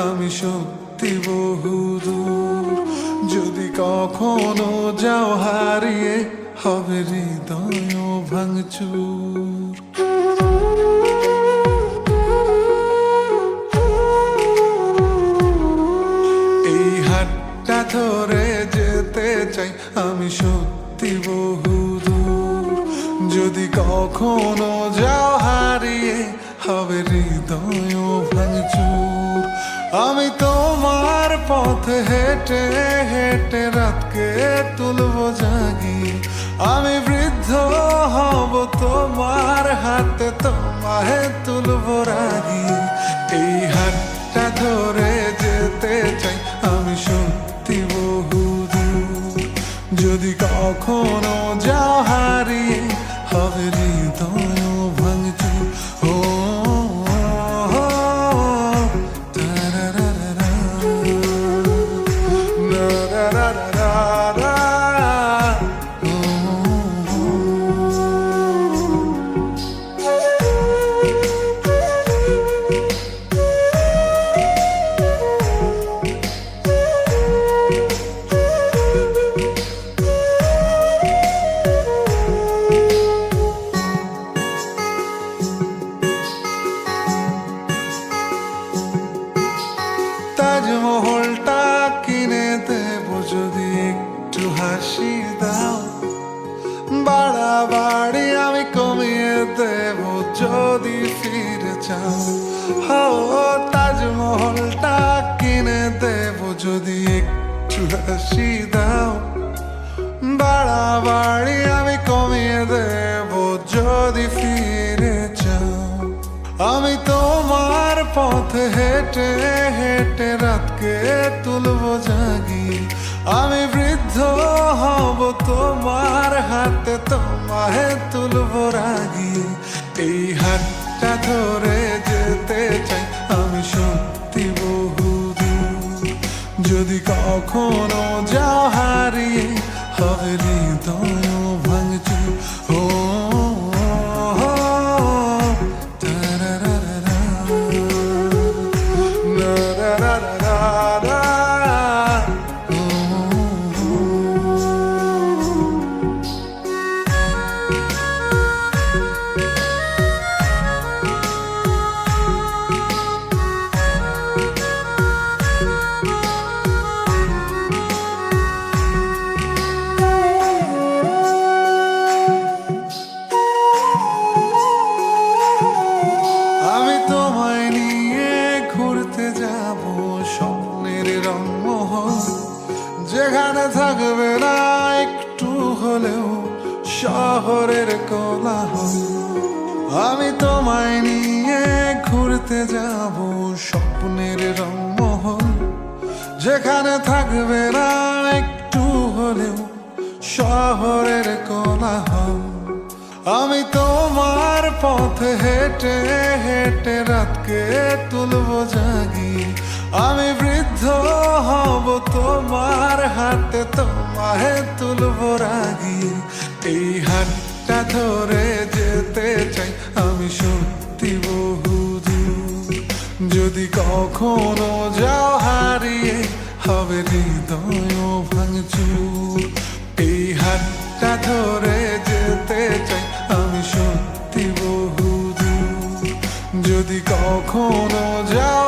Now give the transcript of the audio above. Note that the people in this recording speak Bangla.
আমি সত্যি বহুদূর। যদি কখনো যাও হারিয়ে, হবে হৃদয় ভাঙচুর। এই হাতটা ধরে যেতে চাই আমি সত্যি বহুদূর। যদি কখনো যাও হারিয়ে, হবে হৃদয় ভাঙচুর। আমি তোমার পথে হেঁটে হেঁটে রাতকে তুলবো জাগিয়ে। আমি বৃদ্ধ হব তোমার হাতে, তোমায় তুলবো রাগিয়ে। এই হাতটা ধরে যেতে চাই আমি সত্যি বহুদূর। যদি কখনো যাও হারিয়ে, হবে হৃদয় ভাঙচুর। ও তাজমহলটা কিনে দেবো যদি একটু হাসি দাও। বাড়াবাড়ি আমি কমিয়ে দেবো যদি ফিরে চাও। ও তাজমহলটা কিনে দেবো যদি একটু হাসি দাও। বাড়াবাড়ি আমি কমিয়ে দেবো যদি ফিরে চাও। আমি তোমার পথে হেঁটে হেঁটে রাতকে তুলবো জাগিয়ে। আমি বৃদ্ধ হব তোমার হাতে, তোমায় তুলবো রাগিয়ে। এই হাতটা ধরে যেতে চাই আমি সত্যি বহুদূর। যদি কখনো যাও হারিয়ে, হবে হৃদয় ভাঙচুর। ও যেখানে থাকবে না একটু হলেও শহরের কোলাহল। আমি তোমায় নিয়ে ঘুরতে যাব স্বপ্নের রংমহল। যেখানে থাকবে না একটু হলেও শহরের কোলাহল। আমি তোমার পথে হেঁটে হেঁটে রাতকে তুলবো জাগিয়ে। আমি বৃদ্ধ হব তোমার হাতে, তোমায় তুলবো রাগিয়ে। এই হাতটা ধরে যেতে চাই আমি সত্যি বহুদূর। যদি কখনো যাও হারিয়ে, হবে হৃদয় ভাঙচুর। এই হাতটা ধরে যেতে চাই আমি সত্যি বহুদূর। যদি কখনো যাও